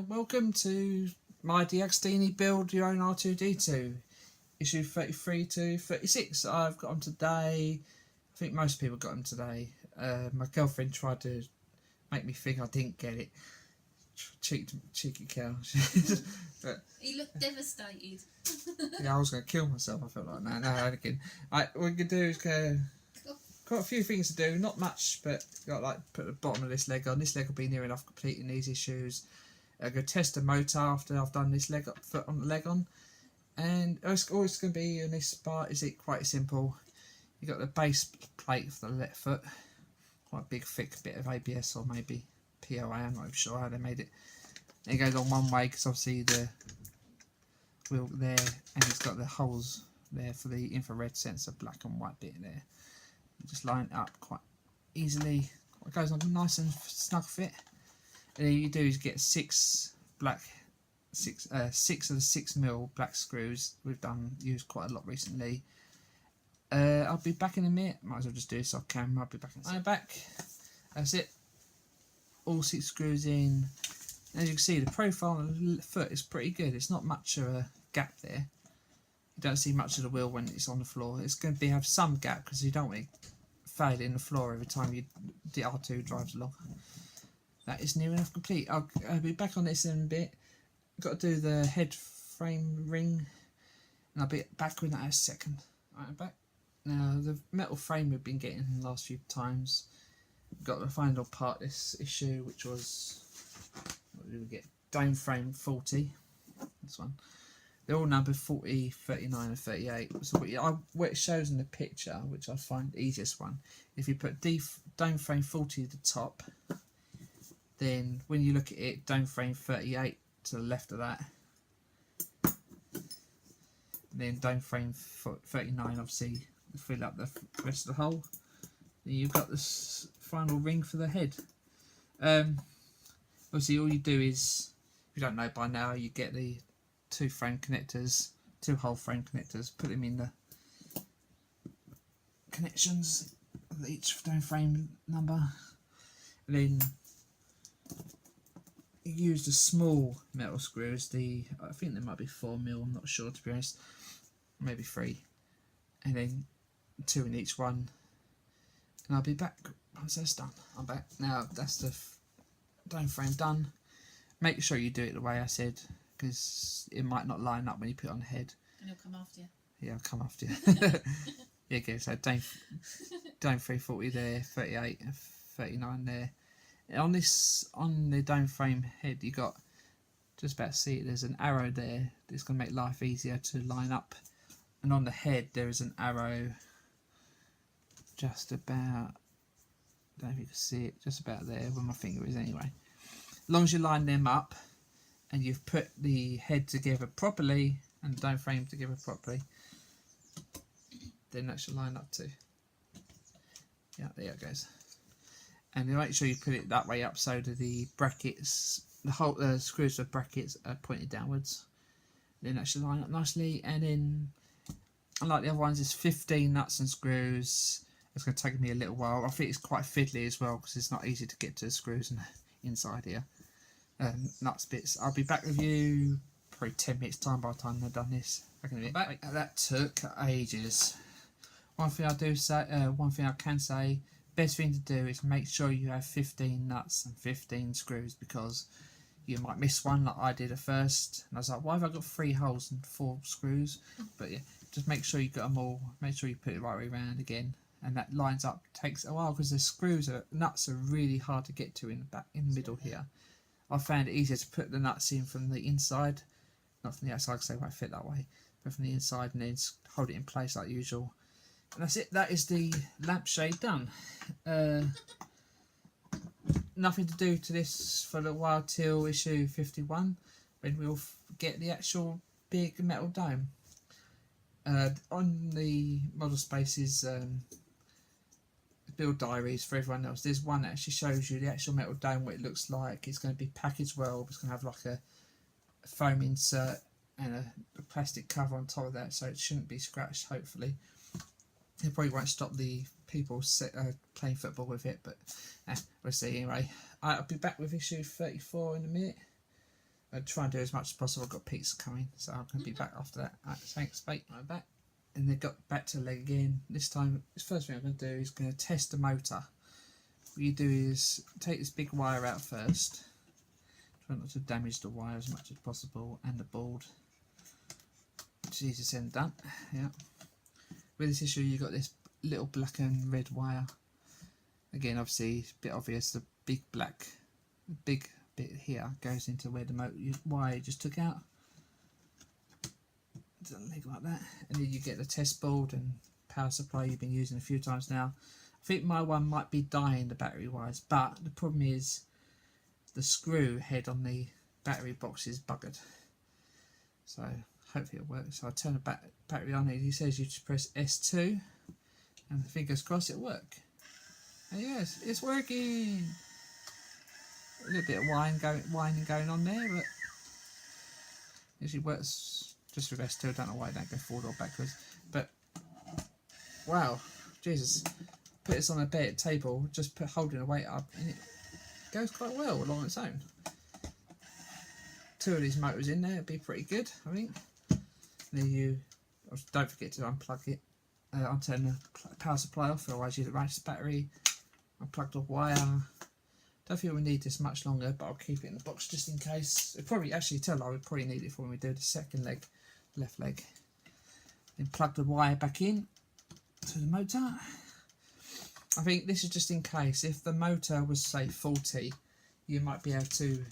Welcome to my Deagostini Build Your Own R2D2, issue 33 to 36. I've got them today. I think most people got them today. My girlfriend tried to make me think I didn't get it. Cheeky cow. But, he looked devastated. yeah, I was going to kill myself. I felt like, no, again. What we're going to do is got a few things to do, not much, but got like put the bottom of this leg on. This leg will be near enough completing these issues. I'll go test the motor after I've done this foot on the leg on, and it's always going to be in this part. Is it quite simple? You got the base plate for the left foot, quite a big thick bit of ABS or maybe POA. I'm not even sure how they made it. And it goes on one way because obviously the wheel there, and it's got the holes there for the infrared sensor, black and white bit there. Just line it up quite easily. It goes on nice and snug fit. And all you do is get six of the 6mm black screws. We've used quite a lot recently. I'll be back in a minute. Might as well just do this off camera. I'll be back in a second. I'm back. That's it. All 6 screws in. As you can see, the profile on the foot is pretty good. It's not much of a gap there. You don't see much of the wheel when it's on the floor. It's going to have some gap because you don't want it fade in the floor every time the R2 drives along. That is near enough complete. I'll be back on this in a bit. Got to do the head frame ring, and I'll be back with that in a second. Right, I'm back. Now the metal frame we've been getting the last few times. Got the final part of this issue, which was, what did we get? Dome frame 40. This one. They're all numbered 40, 39 and 38. So what it shows in the picture, which I find the easiest one, if you put dome frame 40 at the top, then when you look at it, dome frame 38 to the left of that, then dome frame 39 obviously fill up the rest of the hole. Then you've got this final ring for the head. Obviously all you do is, if you don't know by now, you get the 2 hole frame connectors, put them in the connections of each dome frame number, and then you use the small metal screws. I think there might be 4mm, I'm not sure to be honest, maybe 3, and then 2 in each one. And I'll be back once that's done. I'm back now. That's the dome frame done. Make sure you do it the way I said, because it might not line up when you put it on the head. And he'll come after you. Yeah, I'll come after you. Yeah, okay, so dome 340 there, 38 and 39 there. And on the dome frame head, you got, just about to see it, there's an arrow there that's going to make life easier to line up. And on the head there is an arrow just about, I don't know if you can see it, just about there where my finger is anyway. As long as you line them up and you've put the head together properly and the dome frame together properly, then that should line up too. Yeah, there it goes. And you make sure you put it that way up so that the brackets, the screws of brackets are pointed downwards. Then that should line up nicely. And then, unlike the other ones, it's 15 nuts and screws. It's going to take me a little while. I think it's quite fiddly as well because it's not easy to get to the screws and inside here. Nuts bits. I'll be back with you probably 10 minutes time by the time I've done this. That took ages. One thing I can say, best thing to do is make sure you have 15 nuts and 15 screws, because you might miss one like I did at first. And I was like, why have I got 3 holes and 4 screws? But yeah, just make sure you got them all. Make sure you put it right way around again. And that lines up. Takes a while because the nuts are really hard to get to in the middle here. I found it easier to put the nuts in from the inside, not from the outside because they won't fit that way, but from the inside, and then hold it in place like usual. And that's it. That is the lampshade done. Nothing to do to this for a little while till issue 51, when we'll get the actual big metal dome. On the modelspaces build diaries for everyone else, there's one that actually shows you the actual metal dome, what it looks like. It's going to be packaged well. It's going to have like a foam insert and a plastic cover on top of that, so it shouldn't be scratched, hopefully. It probably won't stop the people playing football with it, but we'll see anyway. I'll be back with issue 34 in a minute. I'll try and do as much as possible. I've got pizza coming, so I'm going to be back after that. Right, thanks, mate. I'm back. And they got back to the leg again. This time, the first thing I'm going to do is going to test the motor. What you do is take this big wire out first. Try not to damage the wire as much as possible, and the board. Which is easy said and done. Yeah. With this issue, you've got this little black and red wire. Again, obviously, it's a bit obvious. The big bit here goes into where the wire you just took out. Doesn't look like that. And then you get the test board and power supply you've been using a few times now. I think my one might be dying, the battery wise, but the problem is the screw head on the battery box is buggered. So hopefully it'll work. So I turn the battery on. He says you just press S2, and fingers crossed it'll work. And yes, it's working. A little bit of whining going on there, but it usually works just with S2. I don't know why it don't go forward or backwards. But wow, Jesus! Put this on a bed table, just holding the weight up, and it goes quite well along its own. 2 of these motors in there would be pretty good, I think. Then you don't forget to unplug it. I'll turn the power supply off, otherwise you'd rash the battery. Unplug the wire. Don't think we'll need this much longer, but I'll keep it in the box just in case. It'll probably actually tell I would probably need it for when we do the second leg, left leg. Then plug the wire back in to the motor. I think this is just in case. If the motor was say faulty, you might be able to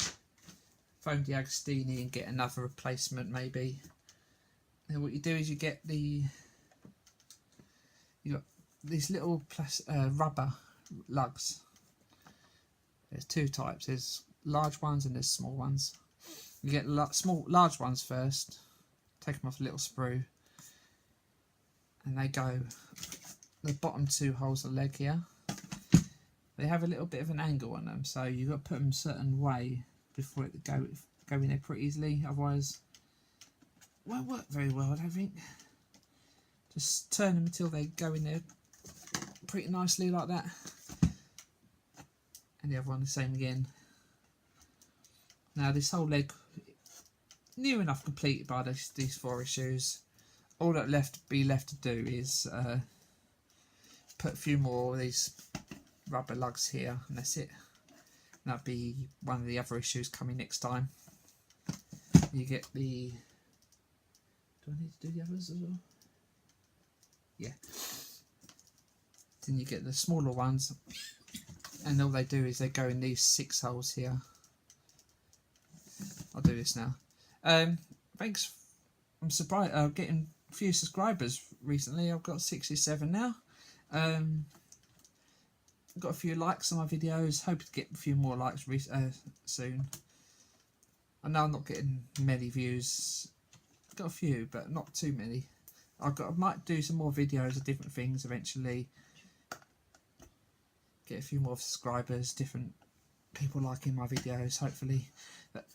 phone Deagostini and get another replacement maybe. And what you do is you got these little rubber lugs. There's 2 types. There's large ones and there's small ones. You get large ones first. Take them off a little sprue, and they go. The bottom 2 holes of the leg here. They have a little bit of an angle on them, so you've got to put them a certain way before it go in there pretty easily. Otherwise, it won't work very well, I don't think. Just turn them until they go in there pretty nicely like that. And the other one the same again. Now this whole leg near enough completed by these 4 issues. All that be left to do is put a few more of these rubber lugs here, and that's it. And that'll be one of the other issues coming next time. You get the... Do I need to do the others as well? Yeah. Then you get the smaller ones, and all they do is they go in these 6 holes here. I'll do this now. Thanks. I'm surprised getting a few subscribers recently. I've got 67 now. Got a few likes on my videos. Hope to get a few more likes soon. I know I'm not getting many views. Got a few, but not too many. I might do some more videos of different things eventually. Get a few more subscribers, different people liking my videos, hopefully. But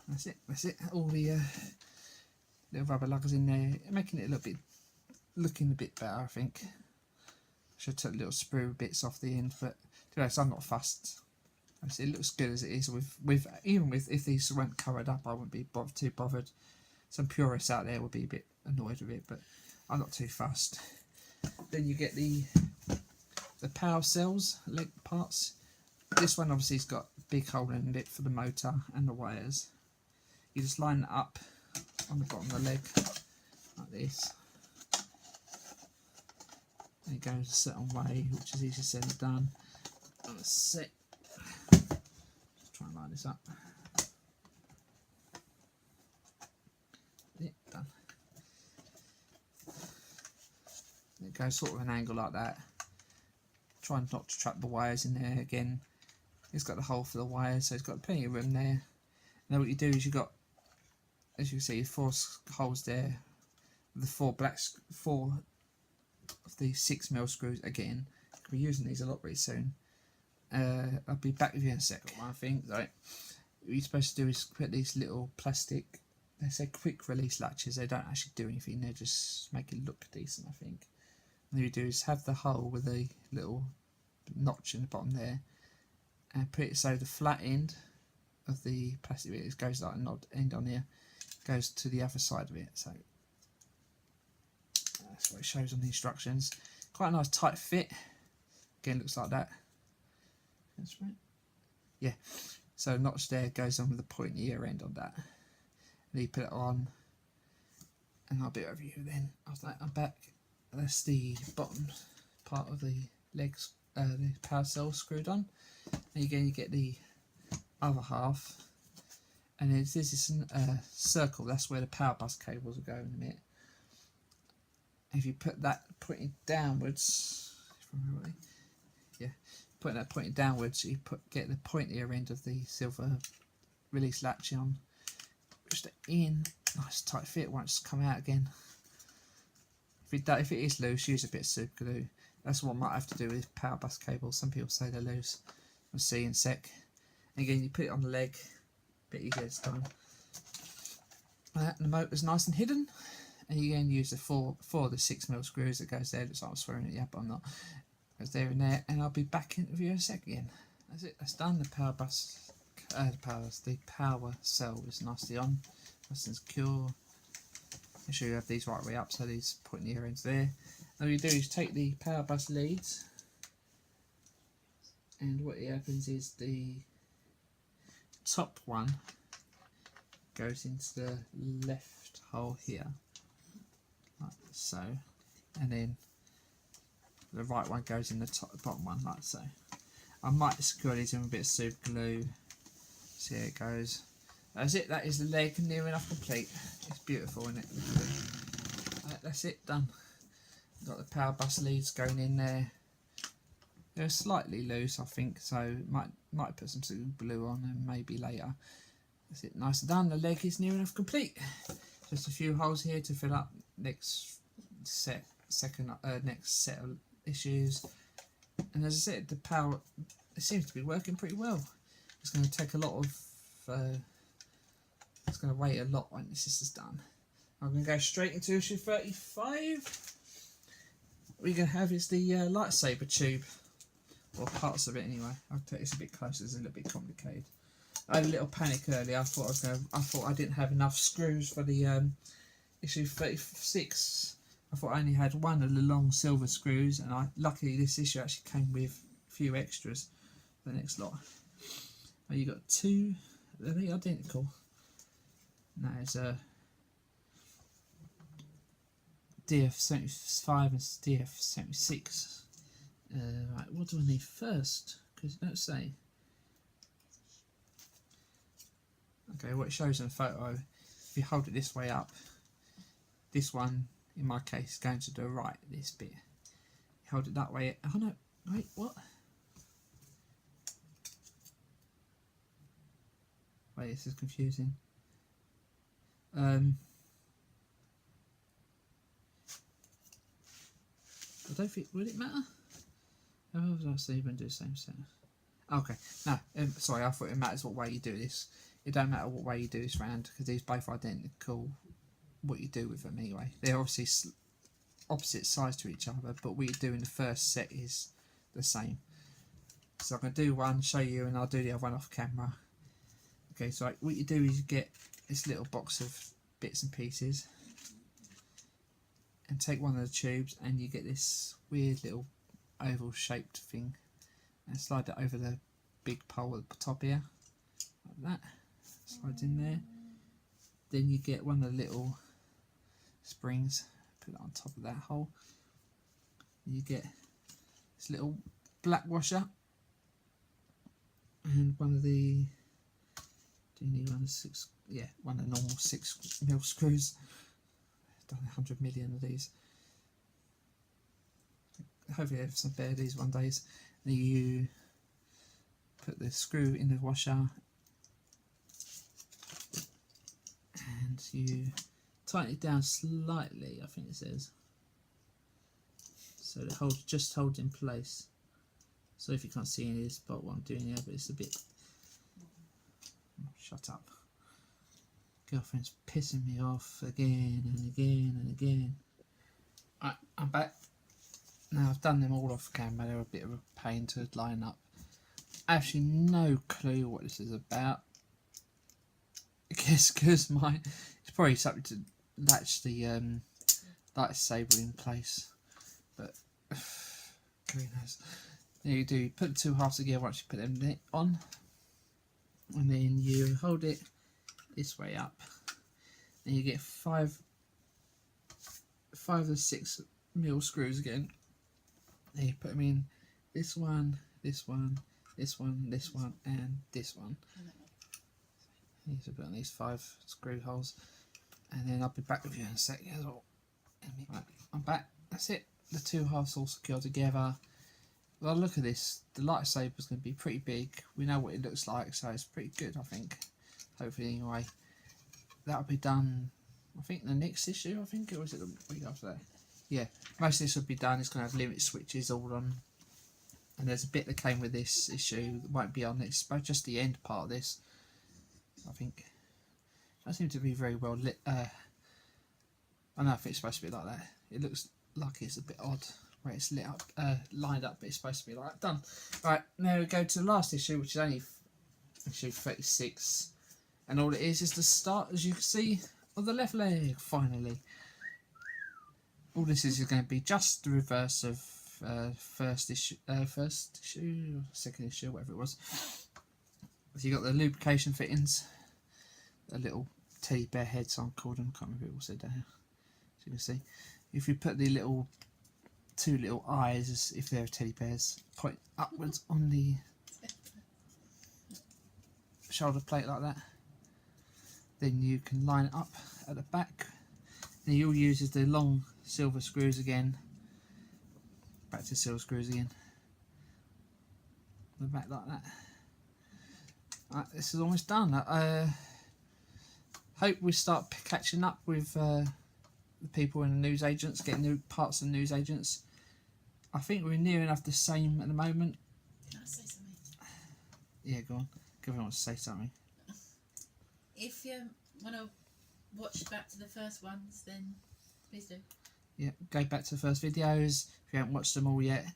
that's it. All the little rubber luggers in there, making it looking a bit better, I think. Should take little sprue bits off the end, but to be honest, I'm not fussed. It looks good as it is. Even if these weren't covered up, I wouldn't be too bothered. Some purists out there would be a bit annoyed with it, but I'm not too fussed. Then you get the power cells, leg parts. This one obviously has got a big hole in it for the motor and the wires. You just line it up on the bottom of the leg like this. And it goes a certain way, which is easier said than done. Let's see. Try and line this up. Yeah, done. It goes sort of an angle like that. Try not to trap the wires in there again. It's got the hole for the wires, so it's got plenty of room there. Now what you do is you've got, as you can see, 4 holes there. The 4 of the 6mm screws again. We're using these a lot very soon. I'll be back with you in a sec. One thing, right? What you're supposed to do is put these little plastic, they say quick release latches. They don't actually do anything. They just make it look decent, I think. And what you do is have the hole with a little notch in the bottom there, and put it so the flat end of the plastic bit, it goes like a knobbed end on here, goes to the other side of it. So that's what it shows on the instructions. Quite a nice tight fit. Again, looks like that. That's right. Yeah. So notch there goes on with the pointy ear end on that. And you put it on, and I'll be over you then. After that, I'm back. That's the bottom part of the legs, the power cell screwed on. And again, you get the other half, and there's this circle. That's where the power bus cables will go in a minute. If you put that pointing downwards, putting that pointing downwards, you get the pointier end of the silver release latch on, push it in, nice tight fit, won't just come out again. If it is loose, use a bit of super glue. That's what I might have to do with power bus cables. Some people say they're loose. We'll see in a sec. And again, you put it on the leg, bit easier this time. And the motor's nice and hidden. And you again use the four of the 6mm screws that goes there. Looks like I'm swearing at you, but I'm not. Goes there and there, and I'll be back in with you in a sec again. That's it. That's done. The power bus, the power cell is nicely on, nice and secure. Make sure you have these right way up, so these pointing ear ends there. All you do is take the power bus leads, and what happens is the top one goes into the left hole here, like so, and then the right one goes in the bottom one, like so. I might secure these in with a bit of super glue. See how it goes. That's it. That is the leg near enough complete. It's beautiful, isn't it? That's it, done. Got the power bus leads going in there. They're slightly loose, I think, so might put some super glue on and maybe later. That's it, nice and done. The leg is near enough complete. Just a few holes here to fill up. Next set of issues. And as I said, the power, it seems to be working pretty well. It's going to take a lot of it's going to wait a lot when this is done. I'm going to go straight into issue 35. What you're going to have is the lightsaber tube, or parts of it anyway. I'll take this a bit closer, it's a little bit complicated. I had a little panic earlier. I thought I didn't have enough screws for the issue 36. I thought I only had one of the long silver screws, and luckily this issue actually came with a few extras for the next lot. Oh, you got two, are they identical? No, it's a DF75 and DF76. Right, what do I need first? Because it don't say. Okay, what it shows in the photo, if you hold it this way up, this one, in my case, is going to the right, this bit. You hold it that way. Oh no, wait, what? Wait, this is confusing. I don't think, will it matter? How would I say even do the same thing? Okay, no, sorry, I thought it matters what way you do this. It don't matter what way you do this round, because these both identical what you do with them anyway. They're obviously opposite sides to each other, but what you do in the first set is the same. So I'm going to do one, show you, and I'll do the other one off camera. Okay, so what you do is you get this little box of bits and pieces, and take one of the tubes, and you get this weird little oval shaped thing, and slide it over the big pole at the top here, like that. Slides in there. Then you get one of the little springs, put it on top of that hole. You get this little black washer, and one of the, do you need one of 6? Yeah, one of the normal 6mm screws. I've done 100 million of these. Hopefully I have some better these one days. Then you put the screw in the washer, and you tighten it down slightly, I think it says, so it just holds in place. So if you can't see any of this part what I'm doing here, but it's a bit, shut up, girlfriend's pissing me off again and again and again. Right, I'm back now. I've done them all off camera. They're a bit of a pain to line up. actually no clue what this is about. I guess because it's probably something to latch the lightsaber in place, but who knows. There you do. Put the two halves together once you put them on, and then you hold it this way up, and you get 5 or 6 mil screws again. Then you put them in this one, this one, this one, this one, and this one. You need to put on these 5 screw holes, and then I'll be back with you in a sec as well. Right, I'm back. That's it. The two halves all secure together. Well, look at this. The lightsaber is going to be pretty big. We know what it looks like, so it's pretty good, I think. Hopefully, anyway. That'll be done, I think, the next issue, I think. Or was it the week after that? Yeah, most of this will be done. It's going to have limit switches all on. And there's a bit that came with this issue that won't be on this, but just the end part of this, I think. That seems to be very well lit. I don't know if it's supposed to be like that. It looks like it's a bit odd where it's lit up, lined up, but it's supposed to be like that. Done. Right, now we go to the last issue, which is only issue 36. And all it is the start, as you can see, of the left leg, finally. All this is going to be just the reverse of first issue, second issue, whatever it was. So you got the lubrication fittings, the little teddy bear heads, I'm called them. Can't remember what it was said there. So you can see, if you put the two little eyes, as if they're teddy bears, point upwards on the shoulder plate like that, then you can line it up at the back. And you'll use the long silver screws again. Back to silver screws again. The back like that. Right, this is almost done. Hope we start catching up with the people in the newsagents, getting new parts of the newsagents. I think we're near enough the same at the moment. Can I say something? Yeah, go on. Everyone wants to say something. If you want to watch back to the first ones, then please do. Yeah, go back to the first videos if you haven't watched them all yet.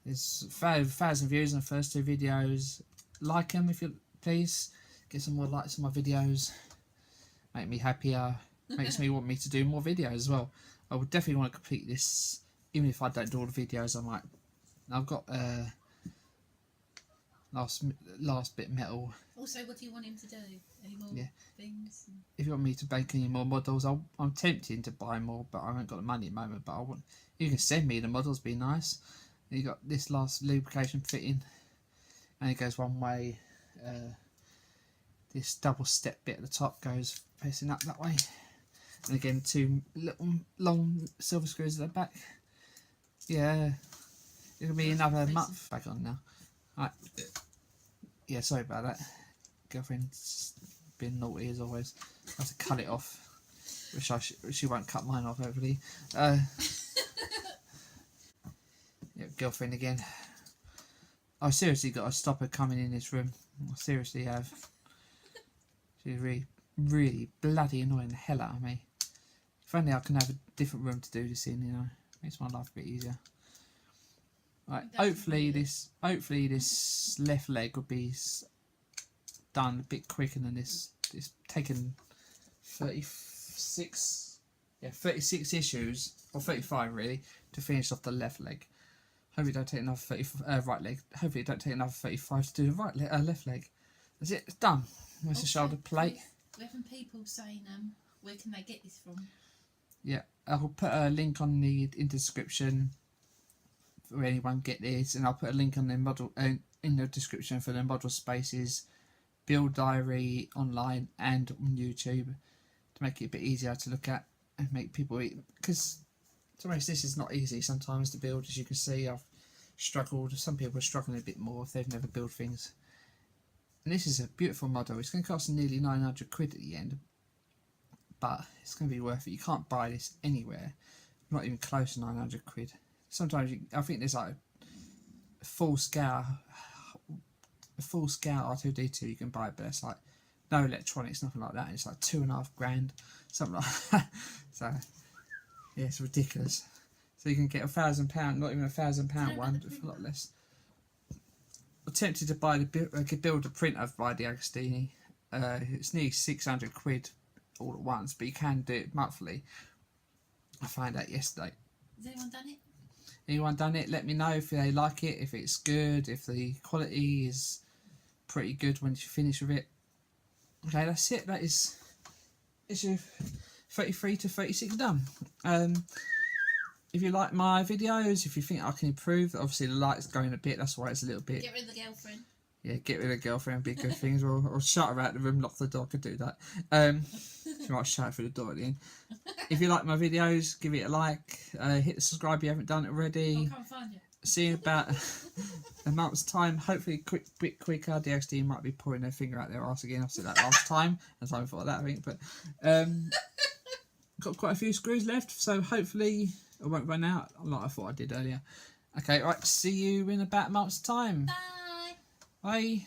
There's 1,000 views on the first 2 videos. Like them if you please. Get some more likes on my videos. Make me happier. Makes me want me to do more videos as well. I would definitely want to complete this. Even if I don't do all the videos, I might. I've got last bit metal. Also, what do you want him to do? Any more things? If you want me to make any more models, I'm tempting to buy more, but I haven't got the money at the moment. But you can send me the models, be nice. You got this last lubrication fitting, and it goes one way. This double step bit at the top goes facing up that way, and again 2 little long silver screws at the back. Yeah, it'll be another month. Back on now. Right. Yeah, sorry about that. Girlfriend's been naughty as always. I have to cut it off. She won't cut mine off, hopefully. Yeah, girlfriend again. I seriously got to stop her coming in this room. I seriously have. She's really, really bloody annoying the hell out of me. If only I can have a different room to do this in, you know. Makes my life a bit easier. Right, hopefully this left leg will be done a bit quicker than this. It's taken 36 issues, or 35 really, to finish off the left leg. Hopefully it don't take another right leg. Hopefully it don't take another 35 to do the left leg. That's it. It's done. There's the shoulder plate. We have people saying, where can they get this from? Yeah, I'll put a link in the description for anyone get this, and I'll put a link on the model in the description for the model spaces, build diary online and on YouTube, to make it a bit easier to look at and make people eat. Because to be honest, this is not easy sometimes to build. As you can see, I've struggled. Some people are struggling a bit more if they've never built things. And this is a beautiful model. It's going to cost nearly 900 quid at the end, but it's going to be worth it. You can't buy this anywhere, not even close to 900 quid. Sometimes I think there's like a full scale R2D2 you can buy, but it's like no electronics, nothing like that. And it's like $2,500, something like that. So yeah, it's ridiculous. So you can get £1,000, not even £1,000 one, for a lot less. tempted to buy the builder printer by Deagostini. It's nearly 600 quid all at once, but you can do it monthly. I found out yesterday. Has anyone done it? Anyone done it? Let me know if they like it, if it's good, if the quality is pretty good once you finish with it. Okay, that's it. That is issue 33 to 36 done. If you like my videos, if you think I can improve, obviously the light's going a bit, that's why it's a little bit... Get rid of the girlfriend. Yeah, get rid of the girlfriend, be good things, or shut her out of the room, lock the door, could do that. She might shout through the door at the end. If you like my videos, give it a like, hit the subscribe if you haven't done it already. I'll come find you. See you in about a month's time, hopefully a bit quicker. Deagostini might be pouring their finger out their arse again. I said that last time, and time before that I think, but got quite a few screws left, so hopefully I won't run out like I thought I did earlier. Okay, right, see you in about a month's time. Bye. Bye.